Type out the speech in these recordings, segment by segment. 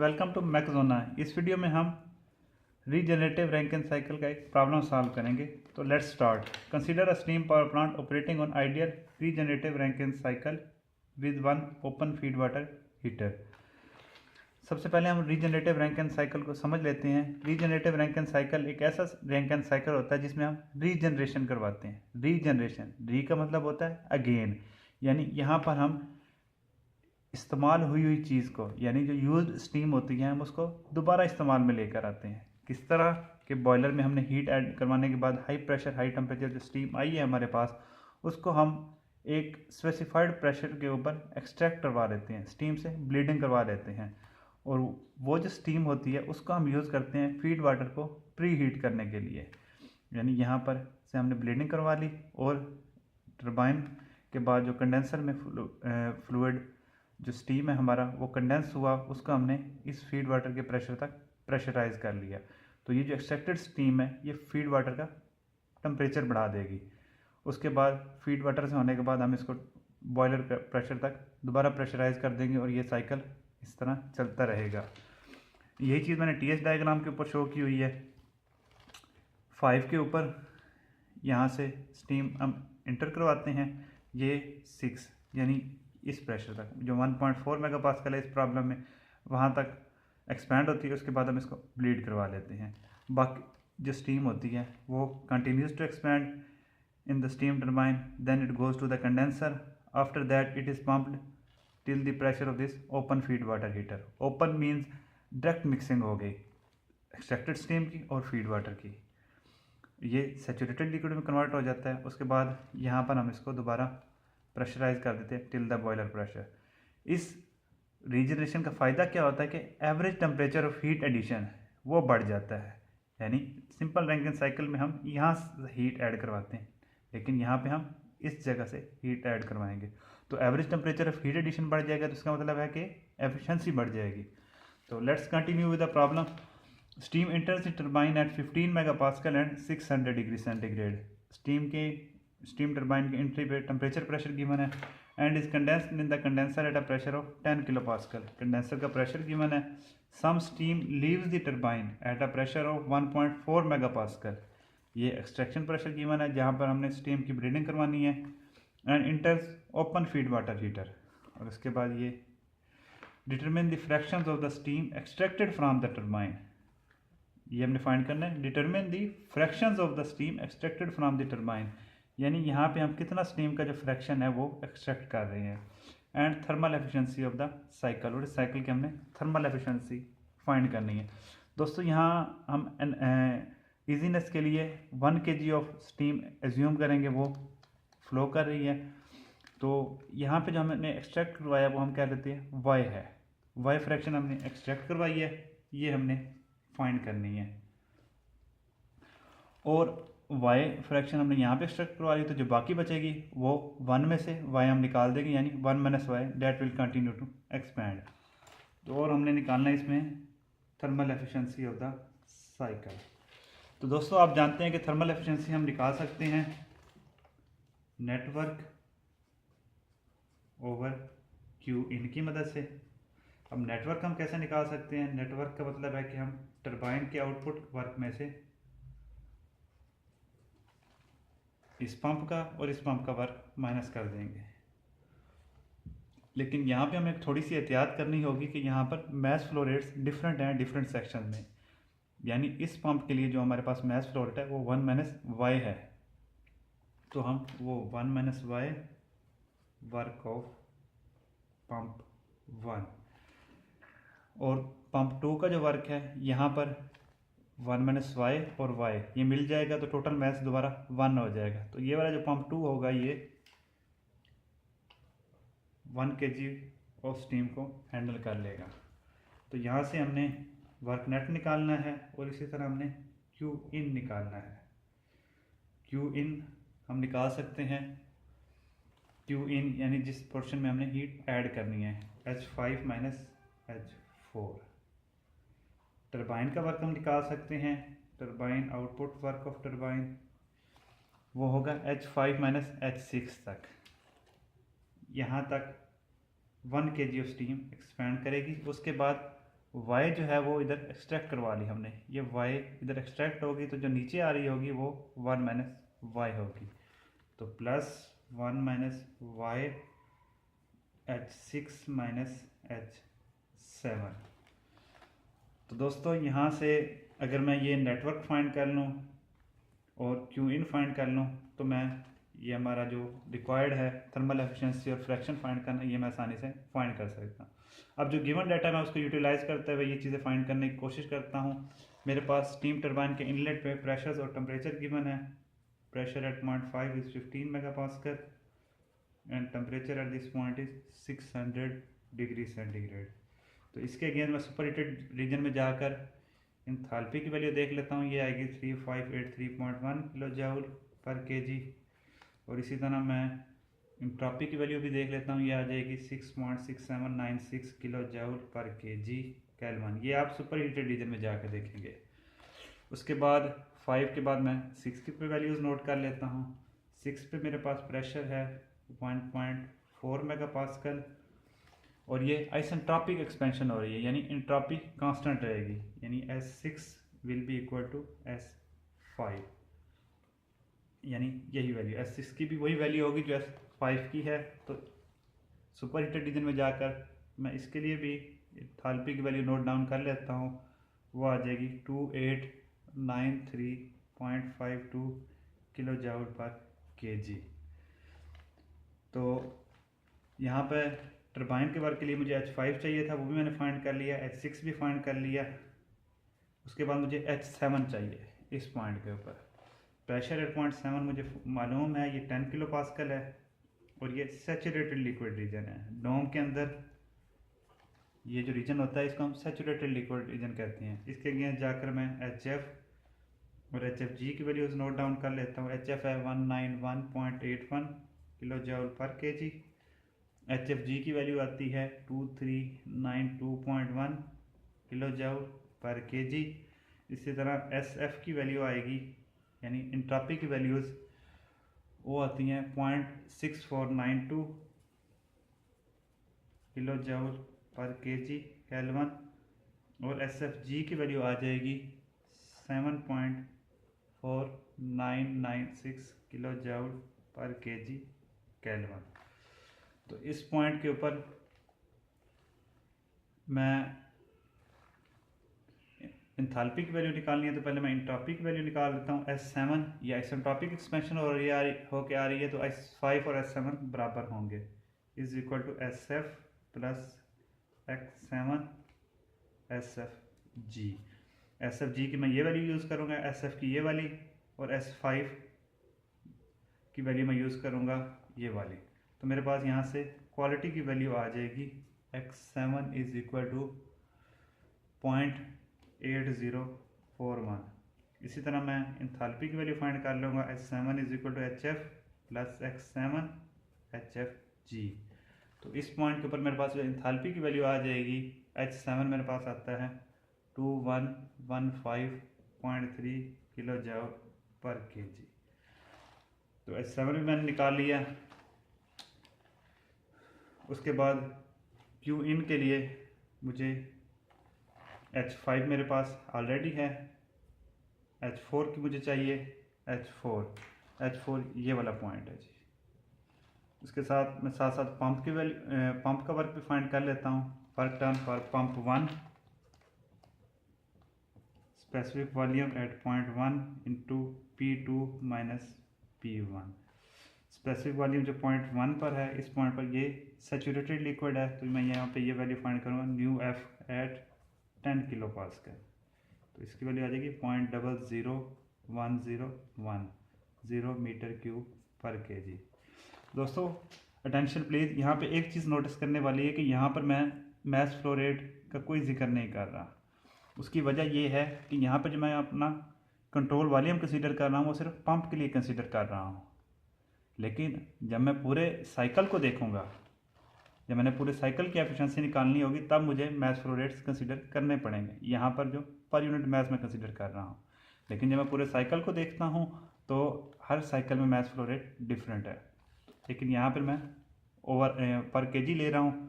Welcome to मैकजोना। इस video में हम रीजनरेटिव रैंकिन साइकिल का एक प्रॉब्लम सॉल्व करेंगे। तो let's start. Consider a steam power plant operating on ideal regenerative Rankine cycle with one open feed water heater. सबसे पहले हम रीजनरेटिव रैंकिन साइकिल को समझ लेते हैं। रीजनरेटिव रैंकिन साइकिल एक ऐसा रैंकिन साइकिल होता है जिसमें हम रीजनरेशन करवाते हैं। रीजनरेशन, री का मतलब होता है अगेन, यानी यहाँ पर हम इस्तेमाल हुई चीज़ को, यानी जो यूज्ड स्टीम होती है, हम उसको दोबारा इस्तेमाल में लेकर आते हैं। किस तरह के बॉयलर में हमने हीट ऐड करवाने के बाद हाई प्रेशर हाई टेम्परेचर जो स्टीम आई है हमारे पास, उसको हम एक स्पेसिफाइड प्रेशर के ऊपर एक्सट्रैक्ट करवा देते हैं, स्टीम से ब्लीडिंग करवा देते हैं। और वो जो स्टीम होती है उसको हम यूज़ करते हैं फीड वाटर को प्री हीट करने के लिए। यानी यहाँ पर से हमने ब्लीडिंग करवा ली और टरबाइन के बाद जो कंडेंसर में फ्लूइड जो स्टीम है हमारा वो कंडेंस हुआ, उसको हमने इस फीड वाटर के प्रेशर तक प्रेशराइज कर लिया। तो ये जो एक्सट्रैक्टेड स्टीम है ये फीड वाटर का टेम्परेचर बढ़ा देगी। उसके बाद फीड वाटर से होने के बाद हम इसको बॉयलर प्रेशर तक दोबारा प्रेशराइज कर देंगे और ये साइकिल इस तरह चलता रहेगा। यही चीज़ मैंने TH डायग्राम के ऊपर शो की हुई है। 5 के ऊपर यहाँ से स्टीम हम इंटर करवाते हैं, ये 6 यानी इस प्रेशर तक जो 1.4 मेगापास्कल है इस प्रॉब्लम में, वहाँ तक एक्सपैंड होती है। उसके बाद हम इसको ब्लीड करवा लेते हैं। बाकी जो स्टीम होती है वो continues to expand in the steam turbine, then it goes to the condenser, after that it is pumped till the pressure of this open feed water heater. Open means direct mixing हो गई extracted steam की और feed water की, ये saturated liquid में convert हो जाता है। उसके बाद यहाँ पर हम इसको दोबारा प्रेशराइज कर देते हैं टिल द बॉयलर प्रेशर। इस रीजनरेशन का फ़ायदा क्या होता है कि average temperature of heat addition वो बढ़ जाता है। यानी सिंपल रैंकिन साइकिल में हम यहाँ हीट ऐड करवाते हैं, लेकिन यहाँ पे हम इस जगह से हीट ऐड करवाएंगे तो average temperature of heat addition बढ़ जाएगा। तो इसका मतलब है कि एफिशिएंसी बढ़ जाएगी। तो let's continue with the problem. Steam enters the turbine at 15 megapascal and 600 degree centigrade. Steam turbine के एंट्री पे टेम्परेचर प्रेशर गिवन है and is condensed in the condenser at a pressure of 10 kilopascal. Condenser का pressure given है। Some steam leaves the turbine at a pressure of 1.4 megapascal. ये extraction pressure given है जहाँ पर हमने steam की breeding करवानी है। And इंटर्स open feed water heater. और उसके बाद ये determine the fractions of the steam extracted from the turbine, ये हमने फाइंड करना है। Determine the fractions of the steam extracted from the turbine, यानी यहाँ पे हम कितना स्टीम का जो फ्रैक्शन है वो एक्सट्रैक्ट कर रहे हैं। And thermal efficiency of the cycle, और इस साइकिल की हमने थर्मल एफिशिएंसी फाइंड करनी है। दोस्तों यहाँ हम ईजीनेस के लिए 1 kg ऑफ स्टीम एज्यूम करेंगे वो फ्लो कर रही है। तो यहाँ पे जो हमने एक्सट्रैक्ट करवाया वो हम कह लेते हैं वाई है। वाई फ्रैक्शन हमने एक्सट्रैक्ट करवाई है, ये हमने फाइंड करनी है। और y फ्रैक्शन हमने यहाँ पे एक्सट्रैक्ट करवा ली, तो जो बाकी बचेगी वो 1 में से y हम निकाल देंगे, यानी 1 minus Y that will continue to expand. तो और हमने निकालना है इसमें thermal efficiency of the cycle. तो दोस्तों आप जानते हैं कि थर्मल एफिशिएंसी हम निकाल सकते हैं नेटवर्क ओवर क्यू इन की मदद से। अब नेटवर्क हम कैसे निकाल सकते हैं? नेटवर्क का मतलब है कि हम टरबाइन के आउटपुट वर्क में से इस पंप का और इस पंप का वर्क माइनस कर देंगे। लेकिन यहाँ पे हमें थोड़ी सी एहतियात करनी होगी कि यहाँ पर मैस फ्लो रेट्स डिफरेंट हैं डिफरेंट सेक्शन में। यानी इस पंप के लिए जो हमारे पास मैस फ्लो रेट है वो 1 माइनस वाई है, तो हम वो 1 minus Y work of pump 1 और पंप 2 का जो वर्क है यहाँ पर 1 माइनस वाई और वाई ये मिल जाएगा, तो टोटल मैस दोबारा 1 हो जाएगा। तो ये वाला जो पंप 2 होगा ये 1 kg ऑफ स्टीम को हैंडल कर लेगा। तो यहाँ से हमने वर्क नेट निकालना है और इसी तरह हमने क्यू इन निकालना है। क्यू इन हम निकाल सकते हैं, क्यू इन यानी जिस पोर्शन में हमने हीट ऐड करनी है, H5 माइनस H4। टरबाइन का वर्क हम निकाल सकते हैं, turbine output work of turbine वो होगा H5 माइनस H6 तक। यहाँ तक 1 kg ऑफ स्टीम एक्सपैंड करेगी। उसके बाद y जो है वो इधर एक्सट्रैक्ट करवा ली हमने, ये y इधर एक्सट्रैक्ट होगी तो जो नीचे आ रही होगी वो 1 माइनस वाई होगी, तो plus 1 minus Y H6 minus H7। तो दोस्तों यहाँ से अगर मैं ये नेटवर्क फाइंड कर लूँ और क्यू इन फाइंड कर लूँ तो मैं ये हमारा जो रिक्वायर्ड है थर्मल एफिशिएंसी और फ्रैक्शन फाइंड करना, ये मैं आसानी से फाइंड कर सकता हूँ। अब जो गिवन डाटा मैं उसको यूटिलाइज करते हुए ये चीज़ें फाइंड करने की कोशिश करता हूँ। मेरे पास स्टीम टरबाइन के इनलेट पे प्रेशर्स और टेम्परेचर गिवन है। Pressure at point 5 is 15 megapascal and temperature at this point is 600 degree centigrade. तो इसके अगेंस्ट मैं सुपर हीटेड रीजन में जाकर इंथैल्पी की वैल्यू देख लेता हूँ, ये आएगी 3583.1 किलो जूल पर केजी। और इसी तरह मैं एंट्रोपी की वैल्यू भी देख लेता हूँ, ये आ जाएगी 6.6796 किलो जूल पर केजी केल्विन। ये आप सुपर हीटेड रीजन में जाकर देखेंगे। उसके बाद 5 के बाद मैं 6 की पे वैल्यूज़ नोट कर लेता हूँ। 6 पे मेरे पास प्रेशर है 1.4 मेगापास्कल और ये आइसेंट्रोपिक एक्सपेंशन हो रही है, यानी एंट्रोपी कांस्टेंट रहेगी, यानी S6 will be equal to S5, यानी यही वैल्यू S6 की भी वही वैल्यू होगी जो S5 की है। तो सुपर हीटेड रीजन में जाकर मैं इसके लिए भी एंथैल्पी की वैल्यू नोट डाउन कर लेता हूँ, वो आ जाएगी 2893.52 किलो जूल पर केजी। तो यहाँ पे टरबाइन के वर्क के लिए मुझे H5 चाहिए था, वो भी मैंने फाइंड कर लिया, H6 भी फाइंड कर लिया। उसके बाद मुझे H7 चाहिए इस पॉइंट के ऊपर। प्रेशर एट पॉइंट 7 मुझे मालूम है ये 10 किलो पास्कल है और ये सैचुरेटेड लिक्विड रीजन है। डोम के अंदर ये जो रीजन होता है इसको हम सैचुरेटेड लिक्विड रीजन कहते हैं। इसके अगेंस्ट जाकर मैं HF और HFG की वैल्यूज नोट डाउन कर लेता हूँ। HF है 191.81 किलो जूल पर केजी, HFG की वैल्यू आती है 2392.1 किलो जूल पर केजी। इसी तरह SF की वैल्यू आएगी, यानी एंट्रोपी की वैल्यूज़ वो आती हैं 0.6492 किलो जूल पर केजी केल्विन और SFG की वैल्यू आ जाएगी 7.4996 किलो जूल पर केजी केल्विन। तो इस पॉइंट के ऊपर मैं एंथैल्पी की वैल्यू निकालनी है तो पहले मैं एंट्रोपी की वैल्यू निकाल लेता हूँ। S7 या आइसेंट्रोपिक एक्सपेंशन हो रही है होके आ रही है तो S5 और S7 बराबर होंगे, is equal to SF plus X7 SFG। SFG की मैं ये वैल्यू यूज़ करूँगा, SF की ये वाली, और S5 की वैल्यू मैं यूज़ करूँगा ये वाली। तो मेरे पास यहाँ से क्वालिटी की वैल्यू आ जाएगी X7 इज इक्वल टू 0.8041। इसी तरह मैं एंथैल्पी की वैल्यू फाइंड कर लूँगा, S7 is equal to HF plus X7 HFG। तो इस पॉइंट के ऊपर मेरे पास जो एंथैल्पी की वैल्यू आ जाएगी, H7 मेरे पास आता है 2115.3 किलो जूल पर केजी। तो H7 भी मैंने निकाल लिया। उसके बाद Q इन के लिए मुझे H5 मेरे पास ऑलरेडी है, H4 की मुझे चाहिए, H4 ये वाला पॉइंट है जी। उसके साथ मैं साथ पंप की वैल्यू पंप का वर्क भी फाइंड कर लेता हूँ। Work done for pump 1, specific volume at point 1 into P2 minus P1। Specific volume जो पॉइंट 1 पर है, इस पॉइंट पर ये सैचुरेटेड लिक्विड है तो मैं यहाँ पे ये वैल्यू फाइंड करूँगा, nu F at 10 kilopascal. तो इसकी वैल्यू आ जाएगी 0.00101 मीटर क्यूब पर केजी। दोस्तों अटेंशन प्लीज़, यहाँ पे एक चीज़ नोटिस करने वाली है कि यहाँ पर मैं मैस फ्लो रेट का कोई जिक्र नहीं कर रहा। उसकी वजह ये है कि यहाँ पर जो मैं अपना कंट्रोल वॉल्यूम कंसीडर कर रहा हूँ वो सिर्फ पंप के लिए कंसीडर कर रहा हूँ, लेकिन जब मैं पूरे साइकिल को देखूँगा, जब मैंने पूरे साइकिल की एफिशिएंसी निकालनी होगी तब मुझे मैस फ्लो रेट्स कंसीडर करने पड़ेंगे। यहाँ पर जो पर यूनिट मैस में कंसीडर कर रहा हूँ, लेकिन जब मैं पूरे साइकिल को देखता हूँ तो हर साइकिल में मैस फ्लो रेट डिफरेंट है। लेकिन यहाँ पर मैं पर केजी ले रहा हूँ।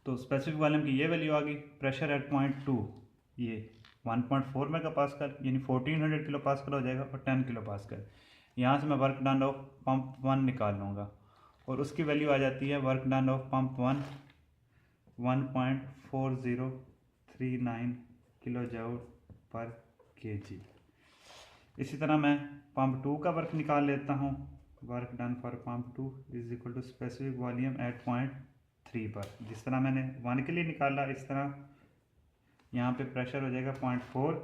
तो स्पेसिफिक वॉल्यूम की ये वैल्यू आ गई। प्रेशर एट पॉइंट 2 ये 1.4 मेगा पास्कल यानी 1400 किलो पास्कल हो जाएगा और 10 किलो पास्कल। यहाँ से मैं वर्क डन ऑफ पंप 1 निकाल लूँगा और उसकी वैल्यू आ जाती है work done of pump 1 1.4039 kilo joule पर केजी। इसी तरह मैं पंप 2 का वर्क निकाल लेता हूँ। Work done for pump 2 is equal to specific volume at point 3 पर। जिस तरह मैंने 1 के लिए निकाला इस तरह यहाँ पे प्रेशर हो जाएगा 0.4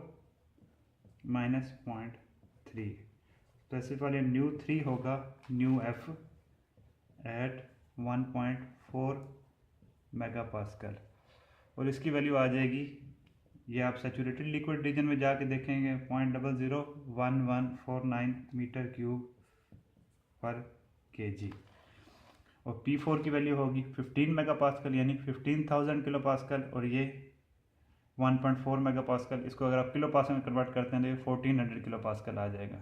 माइनस 0.3। स्पेसिफिक वॉल्यूम न्यू 3 होगा nu F at 1.4 megapascal और इसकी वैल्यू आ जाएगी, ये आप सैचुरेटेड लिक्विड रीजन में जाके देखेंगे 0.001149 मीटर क्यूब पर केजी। और P4 की वैल्यू होगी 15 मेगा पास्कल यानी 15,000 किलो पास्कल और ये 1.4 मेगा पास्कल। इसको अगर आप किलो पास्कल में कन्वर्ट करते हैं तो ये 1400 किलो पास्कल आ जाएगा।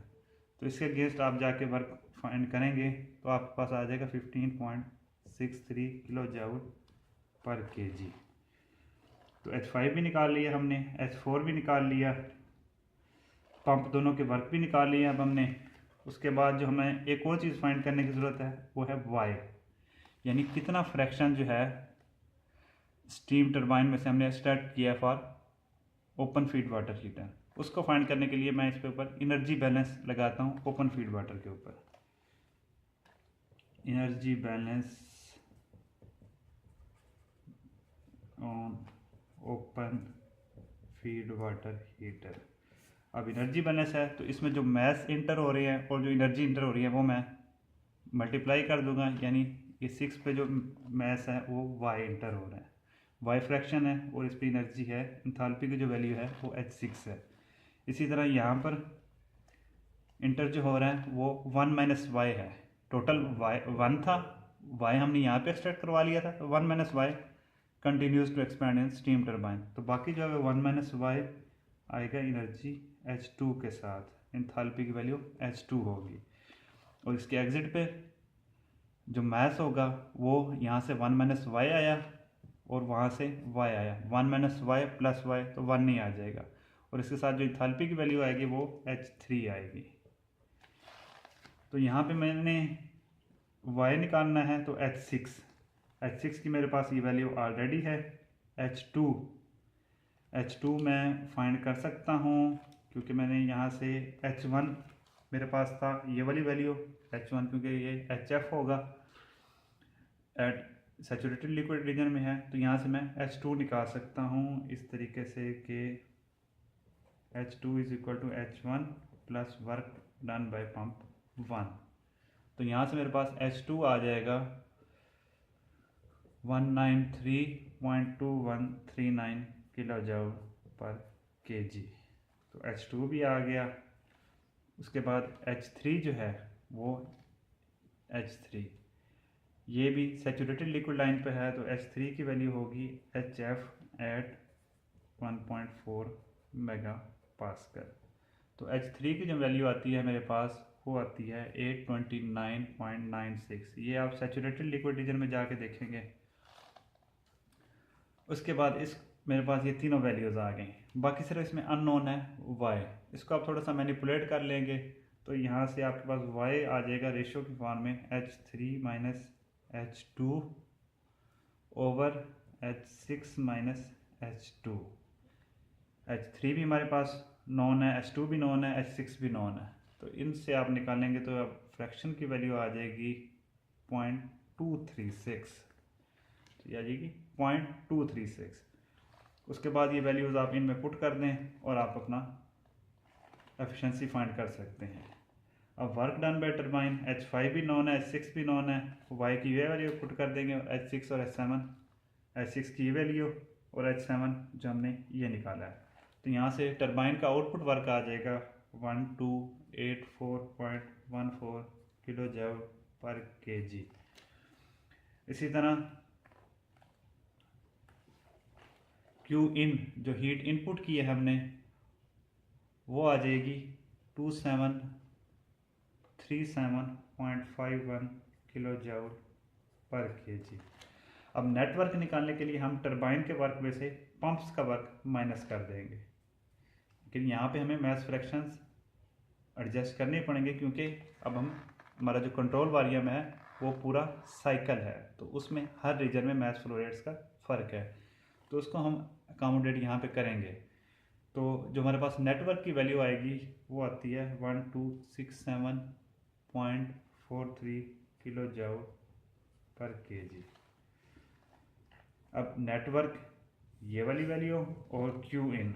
तो इसके अगेंस्ट आप जाके वर्क फाइंड करेंगे तो आपके पास आ जाएगा 15.63 किलो जूल पर केजी। तो H5 भी निकाल लिया हमने, H4 भी निकाल लिया, पंप दोनों के वर्क भी निकाल लिया अब हमने। उसके बाद जो हमें एक और चीज़ फाइंड करने की ज़रूरत है वो है Y, यानी कितना फ्रैक्शन जो है स्टीम टरबाइन में से हमने एक्सट्रैक्ट किया for open feed water heater. उसको फाइंड करने के लिए मैं इसके ऊपर एनर्जी बैलेंस लगाता हूँ ओपन फीड वाटर के ऊपर। Energy balance on open feed water heater. अब एनर्जी बैलेंस है तो इसमें जो मैस इंटर हो रही है और जो एनर्जी इंटर हो रही है वो मैं मल्टीप्लाई कर दूंगा, यानी ये 6 पे जो मैस है वो वाई इंटर हो रहा है, वाई फ्रैक्शन है और इस पर एनर्जी है, एंथैल्पी की जो वैल्यू है वो H6 है। इसी तरह यहाँ पर इंटर जो हो रहा है वो 1 माइनस वाई है। टोटल वाई 1 था, वाई हमने यहाँ पे एक्सट्रैक्ट करवा लिया था, तो 1 minus Y continues to expand in steam turbine. तो बाकी जो है 1 माइनस वाई आएगा एनर्जी H2 के साथ, एंथैल्पी की वैल्यू H2 होगी। और इसके एग्जिट पे जो मैस होगा वो यहाँ से 1 माइनस वाई आया और वहाँ से y आया, 1 माइनस वाई प्लस वाई तो 1 नहीं आ जाएगा। और इसके साथ जो एंथैल्पी की वैल्यू आएगी वो H3 आएगी। तो यहाँ पे मैंने y निकालना है तो H6 की मेरे पास ये वैल्यू ऑलरेडी है। H2 मैं फाइंड कर सकता हूँ क्योंकि मैंने यहाँ से H1 मेरे पास था, ये वाली वैल्यू H1 क्योंकि ये HF होगा एट सैचुरेटेड लिक्विड रीजन में है, तो यहाँ से मैं H2 निकाल सकता हूँ इस तरीके से कि H2 is equal to H1 plus work done by pump 1। तो यहाँ से मेरे पास H2 आ जाएगा 193.2139 किलो जूल पर केजी। तो H2 भी आ गया। उसके बाद H3 जो है वो H3 ये भी सैचुरेटेड लिक्विड लाइन पे है, तो H3 की वैल्यू होगी HF एट 1.4 मेगा पास्कल। तो H3 की जो वैल्यू आती है मेरे पास वो आती है 829.96। ये आप सैचुरेटेड लिक्विड रीजन में जाके देखेंगे। उसके बाद इस मेरे पास ये तीनों वैल्यूज़ आ गई, बाकी सिर्फ इसमें अननोन है y। इसको आप थोड़ा सा मैनिपुलेट कर लेंगे तो यहाँ से आपके पास y आ जाएगा रेशो की फॉर्म में H3 minus H2 over H6 minus H2। H3 भी हमारे पास नॉन है, H2 भी नॉन है, H6 भी नॉन है। तो इनसे आप निकालेंगे तो अब फ्रैक्शन की वैल्यू आ जाएगी 0.236, तो ये आ जाएगी 0.236। उसके बाद ये वैल्यूज़ आप इनमें पुट कर दें और आप अपना एफिशिएंसी फाइंड कर सकते हैं। अब work done bye turbine H5 भी नॉन है, H6 भी नॉन है, y की ये वैल्यू पुट कर देंगे और H6 और H6 की ये वैल्यू और H7 जो हमने ये निकाला है। तो यहाँ से टरबाइन का आउटपुट वर्क आ जाएगा 1284.14 किलो जूल पर केजी। इसी तरह Q इन जो हीट इनपुट की है हमने वो आ जाएगी 2737.51 किलो जूल पर केजी। अब नेटवर्क निकालने के लिए हम टरबाइन के वर्क में से पंप्स का वर्क माइनस कर देंगे, लेकिन यहाँ पे हमें मैथ फ्रैक्शंस एडजस्ट करने पड़ेंगे, क्योंकि अब हमारा जो कंट्रोल वॉल्यूम है वो पूरा साइकिल है, तो उसमें हर रीजन में मैथ फ्लो रेट्स का फ़र्क है, तो उसको हम अकोमोडेट यहाँ पे करेंगे। तो जो हमारे पास नेटवर्क की वैल्यू आएगी वो आती है 1267.43 किलो जूल पर केजी। अब नेटवर्क ये वाली वैल्यू और क्यू इन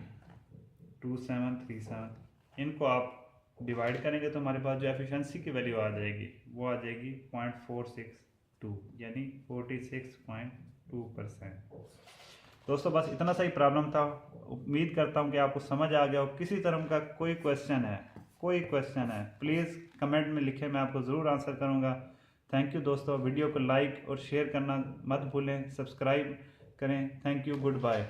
2737, इनको आप डिवाइड करेंगे तो हमारे पास जो एफिशिएंसी की वैल्यू आ जाएगी वो आ जाएगी 0.462 यानी 46.2%। दोस्तों बस इतना सा ही प्रॉब्लम था। उम्मीद करता हूँ कि आपको समझ आ गया हो। किसी तरह का कोई क्वेश्चन है प्लीज़ कमेंट में लिखें, मैं आपको ज़रूर आंसर करूँगा। थैंक यू दोस्तों, वीडियो को लाइक और शेयर करना मत भूलें, सब्सक्राइब करें। Thank you, good bye.